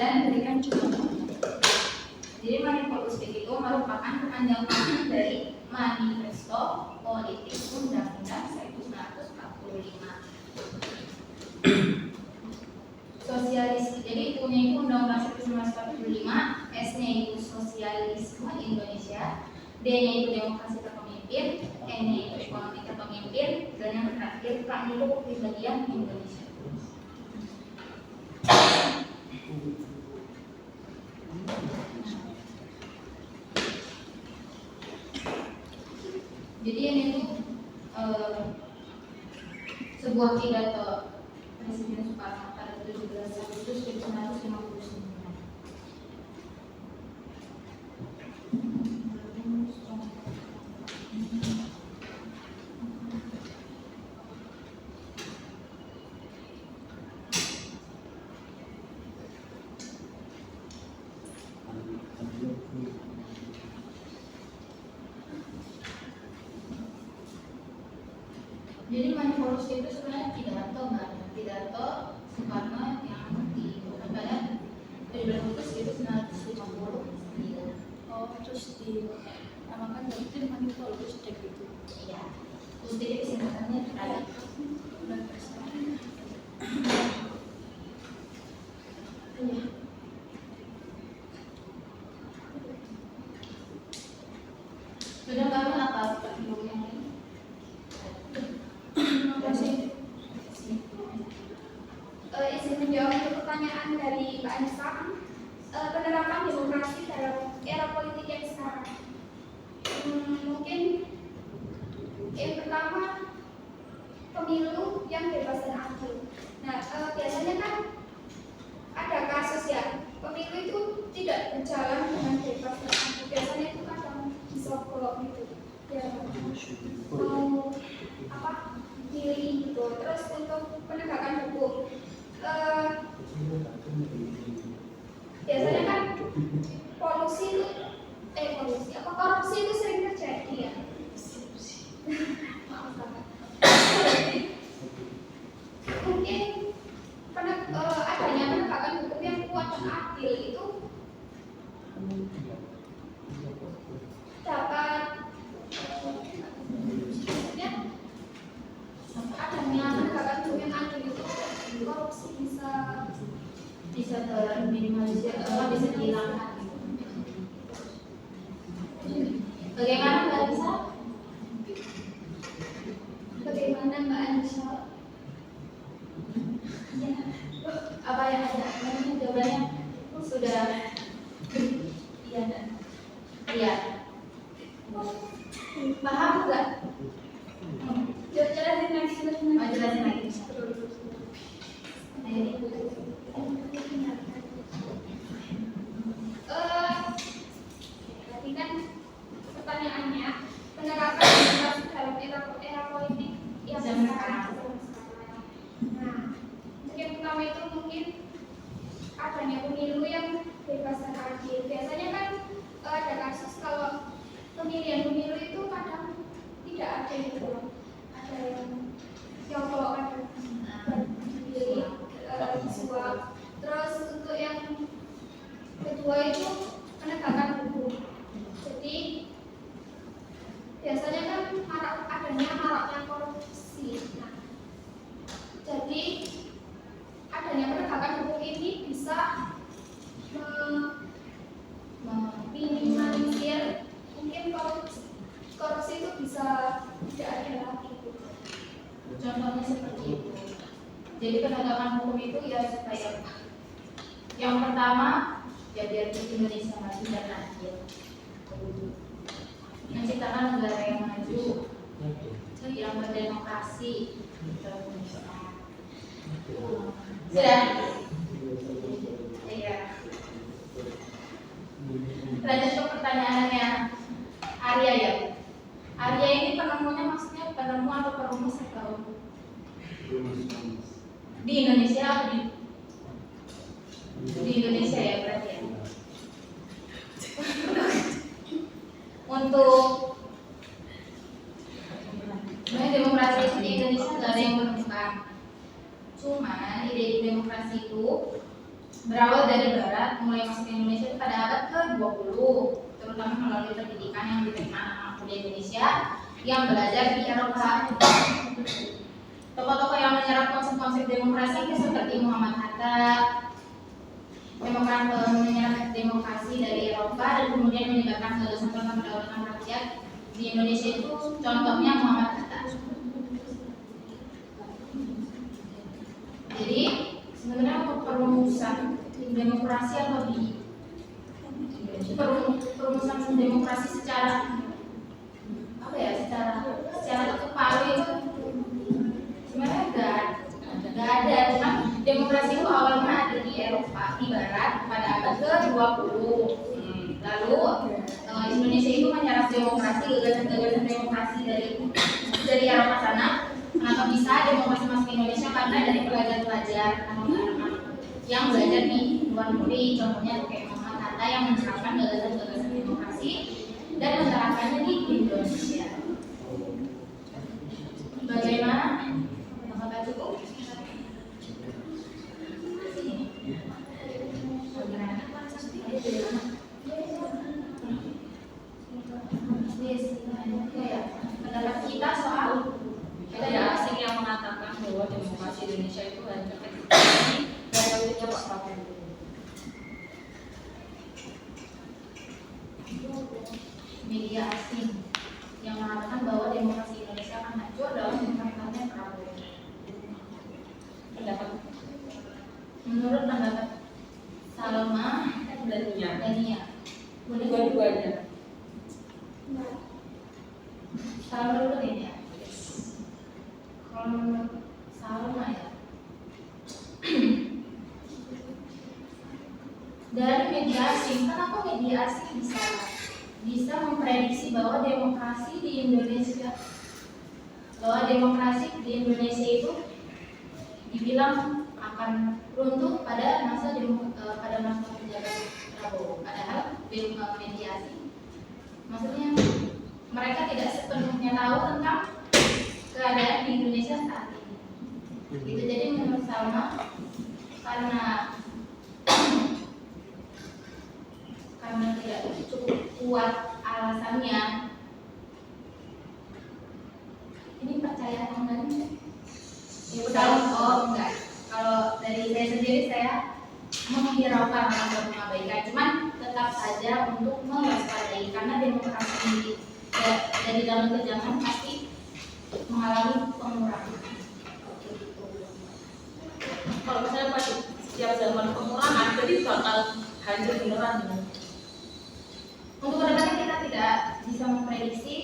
dan berikan contoh. Jadi manifestik itu merupakan kepanjangan dari Manifesto Politik Undang-Undang 1945. Sosialisme, jadi punya itu Undang-Undang 1945, S-nya itu Sosialisme Indonesia, D-nya itu Demokrasi Terpemimpin, E-nya itu Ekonomi Terpemimpin, dan yang terakhir K-nya itu Kepribadian Indonesia. Jadi ini tuh sebuah pidato Presiden Soekarno pada 17 Agustus 1959. Jadi manifesto itu sebenarnya pidato Soekarno yang dibuat pada 17 Agustus 1959. Oh, terus dinamakan dari manifesto gitu. Iya. Terus jadi singkatannya ada. Iya. Sudah kamu apa buku yang ini? Izin menjawab untuk pertanyaan dari Mbak Anissa, penerapan demokrasi dalam era politik yang sekarang. Mungkin yang pertama pemilu yang bebas dan adil. Nah, biasanya kan ada kasus ya, pemilu itu tidak berjalan dengan bebas dan adil. Biasanya itu kadang disogok gitu. Ya, mau pilih gitu. Terus untuk penegakan hukum, biasanya kan korupsi itu sering terjadi ya. Maaf banget. Mungkin adanya penegakan hukum yang kuat dan adil itu dapat adanya penegakan hukum yang adil itu korupsi bisa terminimalisir atau bisa dihilangkan. Bagaimana Mbak Anissa? Bagaimana Mbak Anissa? Ya. Apa yang ada? Jawabannya sudah. Iya. Iya. Paham nggak? Jelasin lagi. Jelasin lagi. Tadi kan pertanyaannya penerapan demokrasi dalam era politik yang sekarang. Nah, untuk yang pertama itu mungkin adanya pemilu yang bebas dan adil. Biasanya kan ada kasus kalau pemilihan pemilu itu kadang tidak ada gitu, ada yang nyogok, ada dipilih disuap. Terus untuk yang kedua itu penegakan hukum. Jadi biasanya kan maraknya korupsi. Nah, jadi adanya penegakan hukum ini bisa meminimalisir mungkin korupsi itu bisa tidak ada lagi. Contohnya seperti itu. Jadi penegakan hukum itu ya supaya yang pertama ya biar Indonesia maju dan adil, menciptakan negara yang maju, yang berdemokrasi. Sudah? Iya. Lanjut ke pertanyaannya Arya ya. Arya ini penemunya maksudnya penemu atau perumus atau di Indonesia atau di Indonesia ya berarti ya. Untuk demokrasi itu di Indonesia nggak ada yang menemukan. Cuma ide demokrasi itu berawal dari Barat, mulai masuk ke Indonesia pada abad ke-20, terutama melalui pendidikan yang diterima anak-anak muda Indonesia yang belajar di Eropa. Tokoh-tokoh yang menyerap konsep-konsep demokrasi seperti Muhammad Hatta, menyerap demokrasi dari Eropa dan kemudian menegakkan gagasan tentang kedaulatan rakyat di Indonesia itu contohnya Muhammad Hatta. Jadi sebenarnya untuk perumusan demokrasi atau perumusan demokrasi secara apa ya, secara ketuk palu itu sebenarnya nggak ada. Cuma demokrasi itu awalnya ada di Eropa, di Barat pada abad ke-20. Lalu Indonesia itu menyerap demokrasi, gagasan demokrasi dari Eropa sana. Kenapa bisa demokrasi masuk ke Indonesia? Karena dari pelajar-pelajar atau anak-anak yang belajar di luar negeri, contohnya kayak Muhammad Hatta yang menerapkan gagasan-gagasan demokrasi dan menerapkannya di Indonesia. Bagaimana? Apakah cukup? Pendapat kita soal Ada asing yang mengatakan bahwa demokrasi Indonesia itu hancur dari Pak Prabowo. media asing yang mengatakan bahwa demokrasi Indonesia akan hancur dalam pemerintahannya Prabowo. Pendapat Menurut pendapat Salma dan Dania, boleh dua-duanya. Salma dulu nih ya. Kalau menurut Salma ya, dari media asing, kenapa media asing bisa memprediksi bahwa demokrasi di Indonesia itu dibilang akan runtuh pada masa penjabat Prabowo. Padahal media asing, maksudnya mereka tidak sepenuhnya tahu tentang keadaan di Indonesia saat ini. Gitu. Jadi menurut Salma, karena tidak cukup kuat alasannya, ini percaya atau enggak nih? Enggak. Kalau dari saya sendiri, saya menghiraukan atau mengabaikan, cuman tetap saja untuk mewaspadai karena demokrasi dari dalam kejangan pasti mengalami pengurangan. Kalau misalnya pada setiap zaman pengurangan, jadi bakal hancur beneran. Untuk kedepannya kita tidak bisa memprediksi,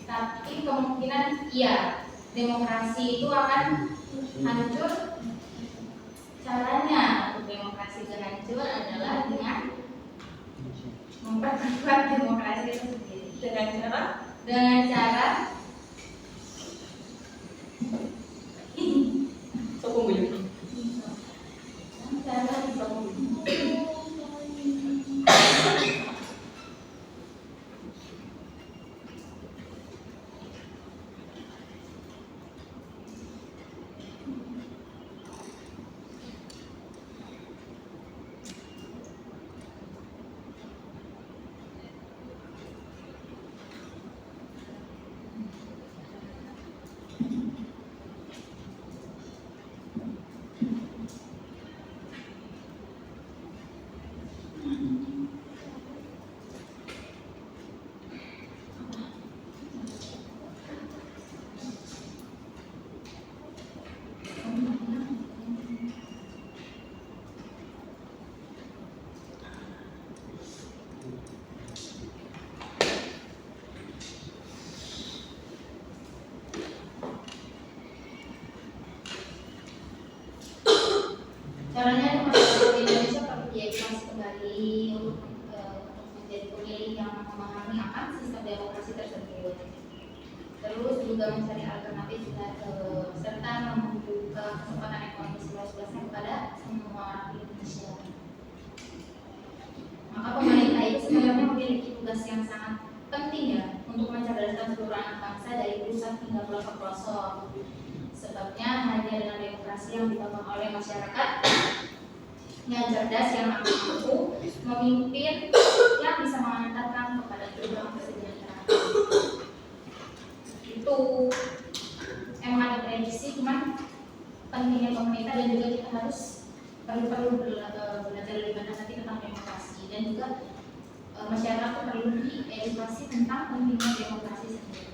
tapi kemungkinan iya demokrasi itu akan hancur. Caranya untuk demokrasi itu hancur adalah dengan memperkuat demokrasi itu sendiri. Dengan cara caranya masyarakat Indonesia perlu diedukasi kembali untuk menjadi pemilih yang memahami akan sistem demokrasi tersebut. Terus juga mencari alternatif serta membuka kesempatan ekonomi seluas-luasnya kepada semua orang Indonesia. Maka pemerintah itu sebenarnya memiliki tugas yang sangat penting ya untuk mencerdaskan seluruh anak bangsa dari pusat hingga pelosok pelosok. Sebabnya hanya dengan demokrasi yang dibangun oleh masyarakat yang cerdas, yang mampu memimpin, yang bisa mengantarkan kepada tujuan kesejahteraan. Itu emang ada prediksi, cuman pentingnya pemerintah dan juga kita harus perlu belajar lebih banyak nanti tentang demokrasi, dan juga masyarakat perlu diedukasi tentang pentingnya demokrasi sendiri.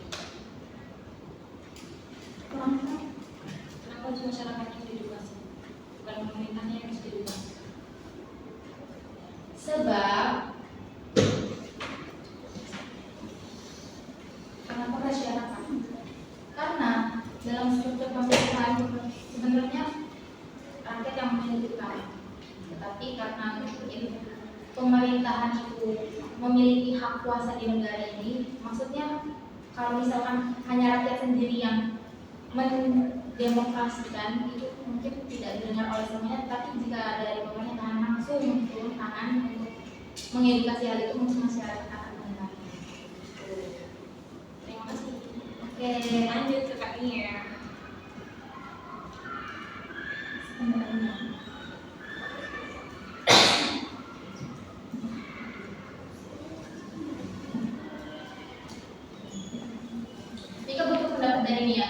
Kenapa masyarakat itu diedukasi? Bukan pemerintahnya yang harus diedukasi. Sebab kenapa masyarakat? Karena dalam struktur pemerintahan sebenarnya rakyat yang menentukan, tetapi karena pemerintahan itu memiliki hak kuasa di negara ini, maksudnya kalau misalkan hanya rakyat sendiri yang mendemokrasikan, itu mungkin tidak didengar oleh semuanya, tapi jika dari pemerintahan langsung turun tangan untuk mengedukasi hal itu, mungkin masyarakat akan mendengar. Terima kasih. Oke, Lanjut ke Kak Nia. Tika butuh pendapat dari Nia.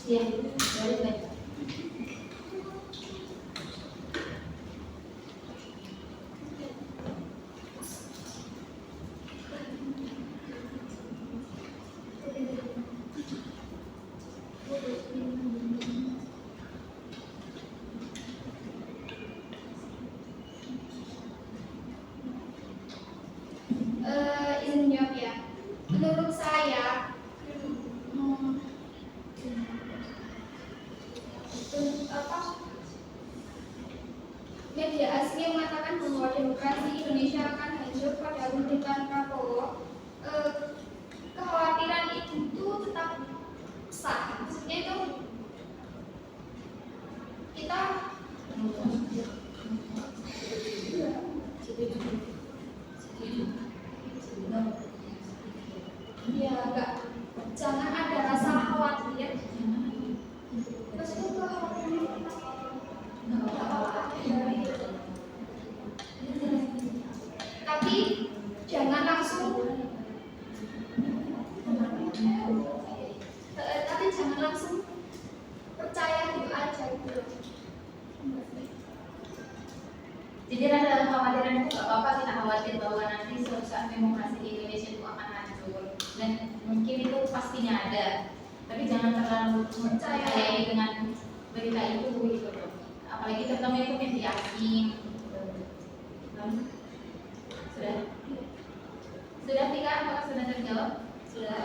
Iya, boleh baik. Izin jawab ya. Menurut saya, media asing yang mengatakan bahwa demokrasi Indonesia akan hancur pada pemerintahan Prabowo, kekhawatiran itu tetap sah. Maksudnya itu kita ya enggak, jangan ada rasa khawatir. Maksudnya kekhawatiran tapi jangan langsung percaya gitu aja gitu. Jadi rasa kekhawatiran itu gak apa-apa, kita khawatir bahwa nanti suatu saat demokrasi di Indonesia itu akan hancur, dan mungkin itu pastinya ada, tapi jangan terlalu percaya dengan berita itu gitu loh. Apalagi terutama itu media asing. Sudah Tika, apakah sudah terjawab? Sudah.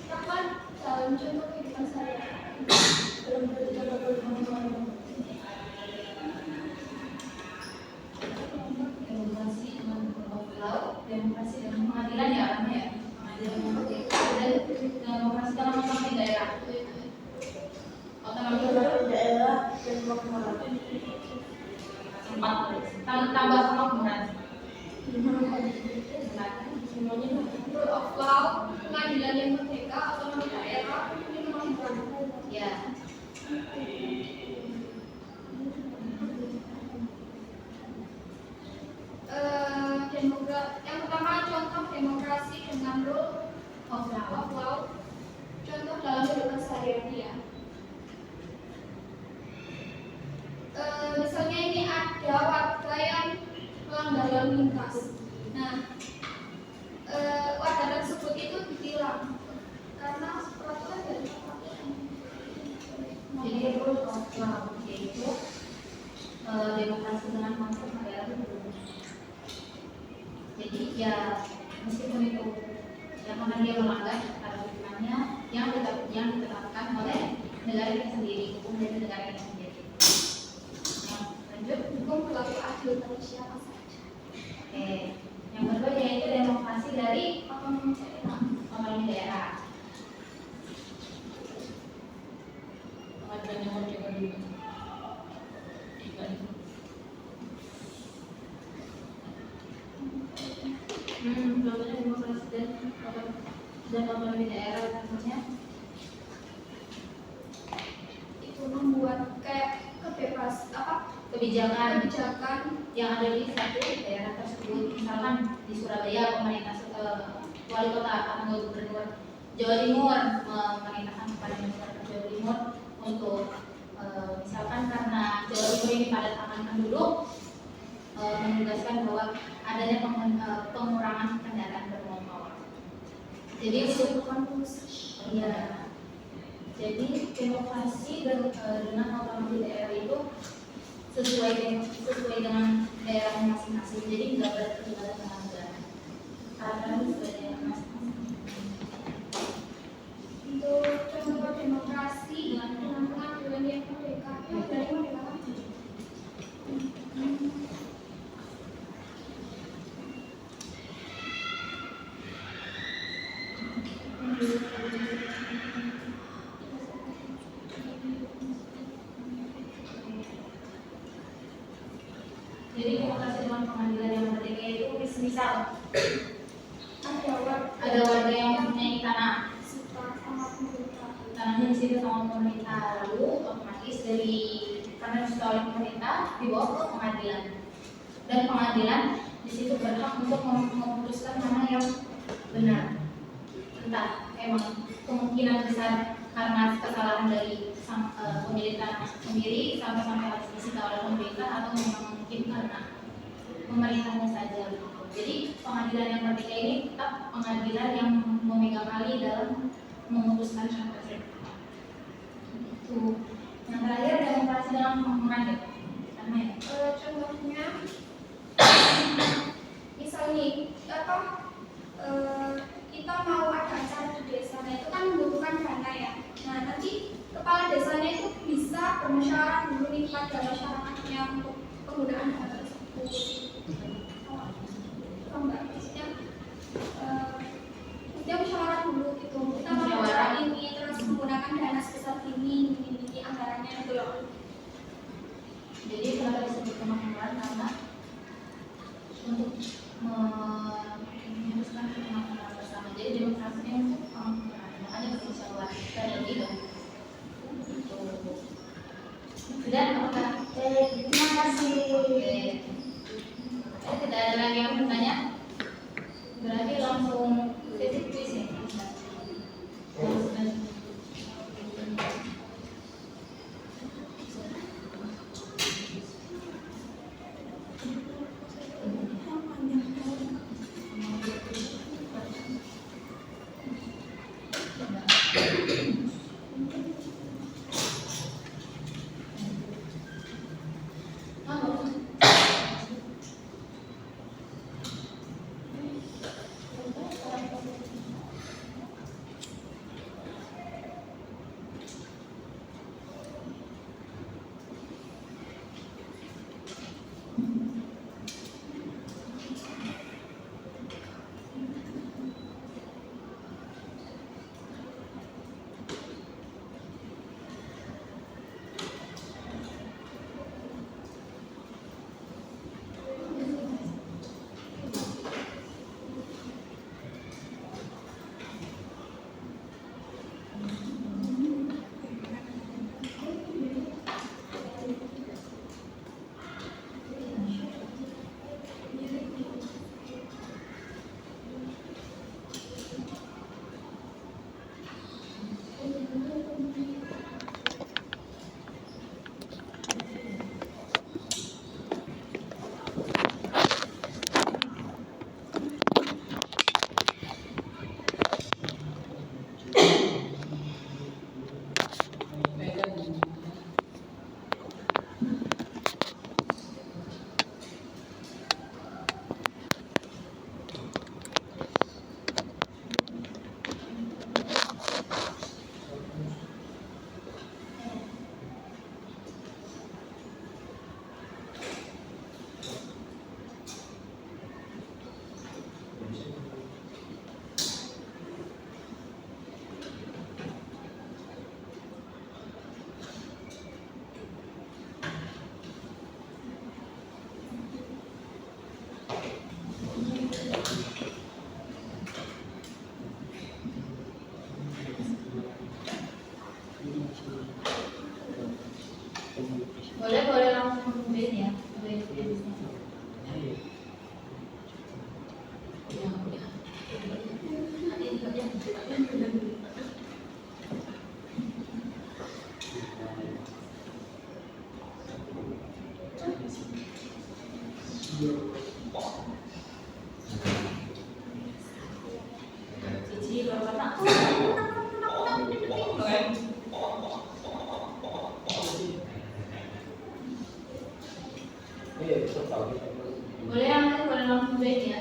Kapan dalam contoh kehidupan saya demokrasi dan pengadilan ya orangnya ya. Dan demokrasi dalam otonomi daerah. Otonomi daerah dan tambah kemakmuran. Rule of law, pengadilan yang merdeka, otonomi daerah, kemakmuran. Ya. Yang pertama contoh demokrasi dengan rule Of law. of law. Contoh dalam kehidupan sehari-hari ya. Misalnya ini ada warga yang melanggar lalu lintas. Nah, warga tersebut itu ditilang karena peraturan dari peraturan. Jadi rule of law yaitu demokrasi dengan konsep negara hukum. Jadi ya meskipun itu ya karena dia melanggar hukumannya yang ditetapkan oleh negara kita sendiri, hukum dari negara kita sendiri. Lanjut. Hukum berlaku adil bagi siapa saja. Oke. Yang kedua yaitu demokrasi dari Otonomi daerah. otonomi daerah. Pengadilan yang merdeka dulu. Contohnya demokrasi dan otonomi daerah contohnya Itu membuat kayak kebijakan kebijakan yang ada di satu daerah tersebut. Misalkan di Surabaya pemerintah wali kota atau gubernur Jawa Timur memerintahkan kepada masyarakat Jawa Timur untuk misalkan karena Jawa Timur ini padat akan penduduk, menugaskan bahwa adanya pengurangan kendaraan bermotor. Jadi itu ya. Jadi demokrasi dengan otonomi daerah itu sesuai dengan daerah masing-masing. Jadi nggak berkelindahan dengan negara. Karena sesuai dengan masing-masing. untuk contoh demokrasi dengan pengadilan yang merdeka. Dari merdeka. Jadi demokrasi dengan pengadilan yang merdeka itu misal ada warga yang mempunyai tanah, tanahnya di situ sama pemerintah, lalu otomatis karena disita oleh pemerintah dibawa ke pengadilan, dan pengadilan di situ berhak untuk memutuskan mana yang benar. Entah emang kemungkinan besar karena kesalahan dari pemilik tanah sendiri sampai harus disita oleh pemerintah, atau memang mungkin karena pemerintahnya saja. Jadi pengadilan yang merdeka ini tetap pengadilan yang memegang alih dalam memutuskan kasus. Itu. Yang terakhir demokrasi dalam kemakmuran ya. Karena ya. Contohnya, misalnya kita mau ada acara di desa, nah itu kan membutuhkan dana ya. Nah nanti kepala desanya itu bisa bermusyawarah dulu nih pada masyarakatnya untuk penggunaan dana tersebut. Enggak, maksudnya musyawarah dulu gitu. Kita mau acara ini terus menggunakan dana sebesar ini anggarannya itu loh. Jadi kenapa disebut kemakmuran? Karena untuk memutuskan kemakmuran bersama. Jadi demokrasinya untuk kemakmuran. Makanya bermusyawarah dan gitu. Sudah apakah? Terima kasih. Tidak ada lagi yang bertanya? Berarti langsung sesi kuis ya? Boleh langsung bed ya. Bed. Cici baru kata. Boleh langsung bed ya.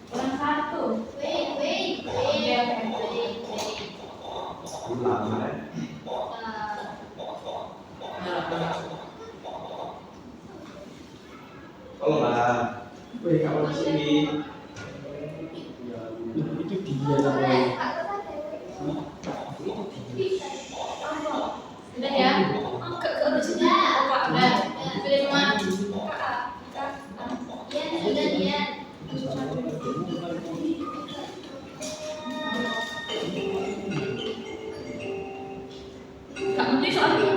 Kurang satu. Wait. Kalau lah, kalau di sini itu dia namanya. Udah ya? Udah sini. Udah. Sudah semua. Iya. Gak ngerti soalnya.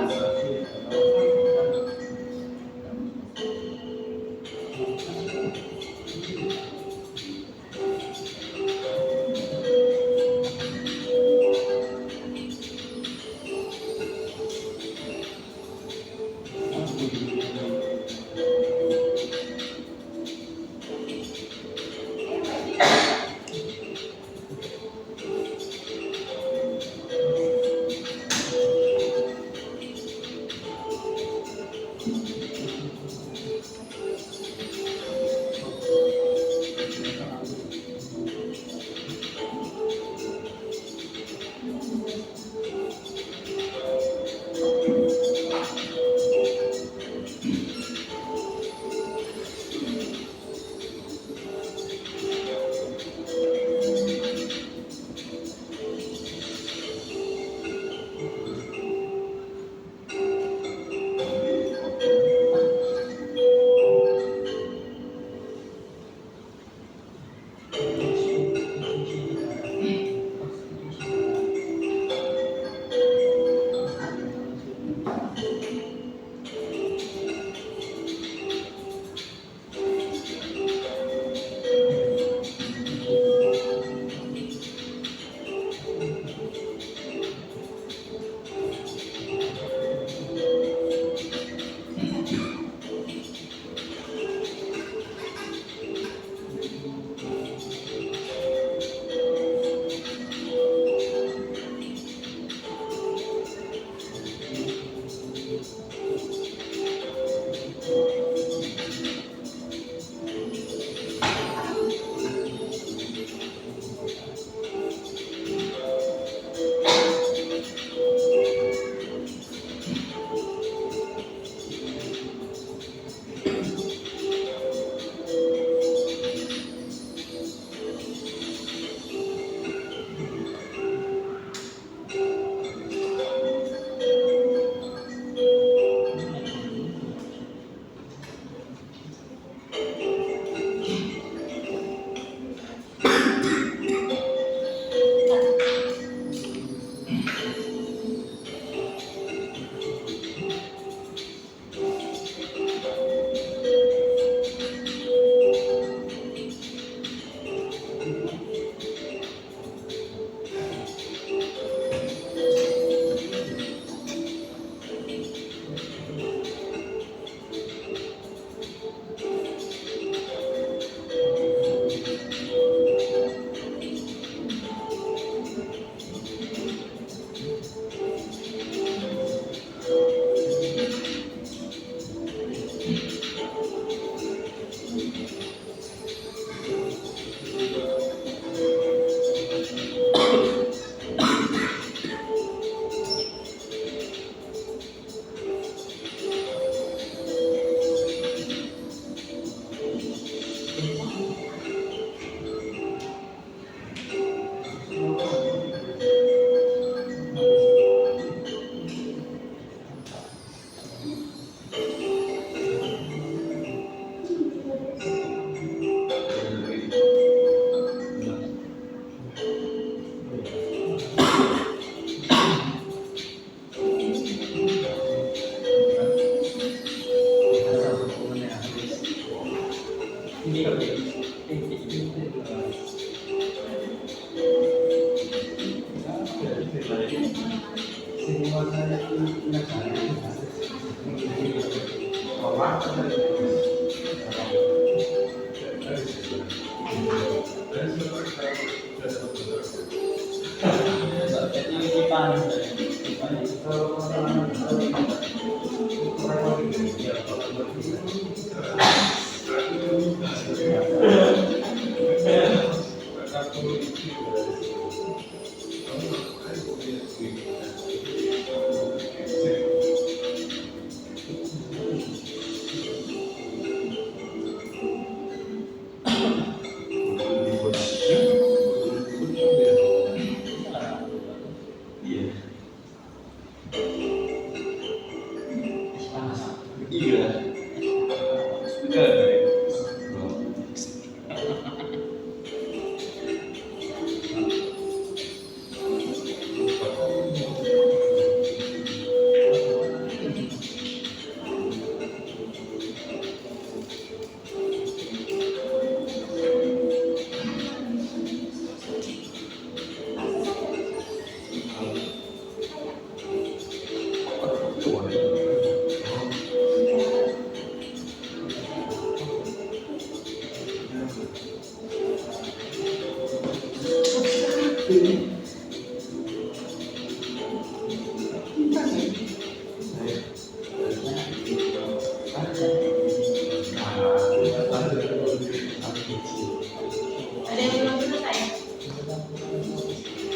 Ada yang belum selesai?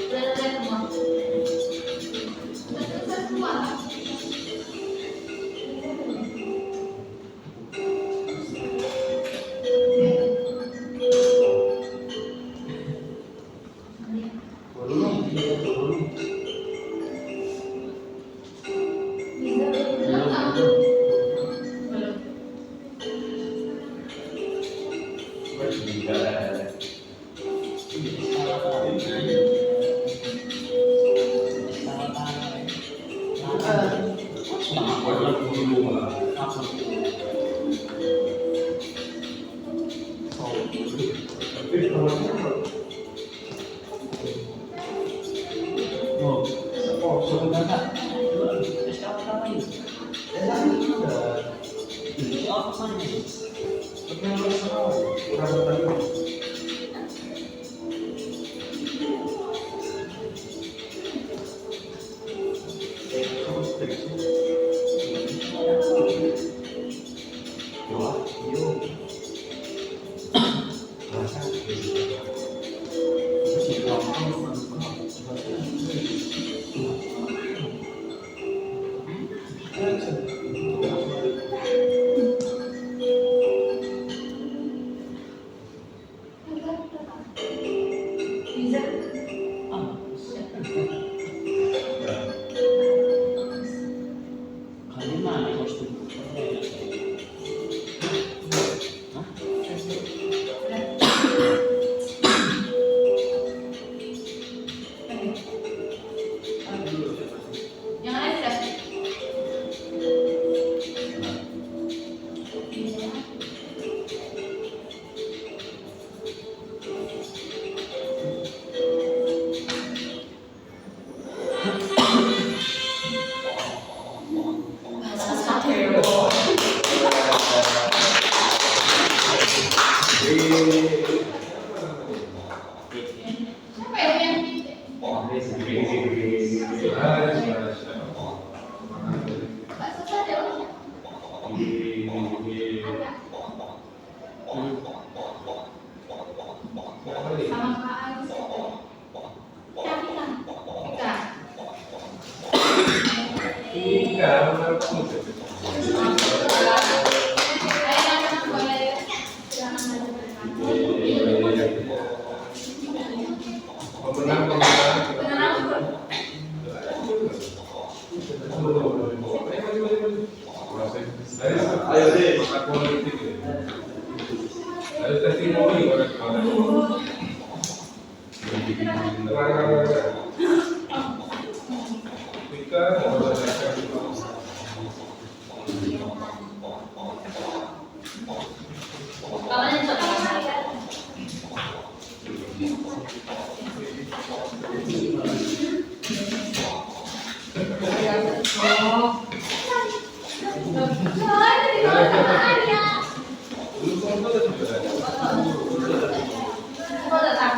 Sudah selesai semua? Sudah selesai semua? Bisa belum kamu? Belum. Yang lain sudah? Siapa yang Pak Sosa ada orangnya? Ada. Sama Pak Agus ada. Siapa? Ika. Ayo anak-anak boleh silakan maju ke depan. Pemenang. Ayo deh, politik. Ada testimoni kita Kawannya coba. Belum nonton juga. Oh, tetap.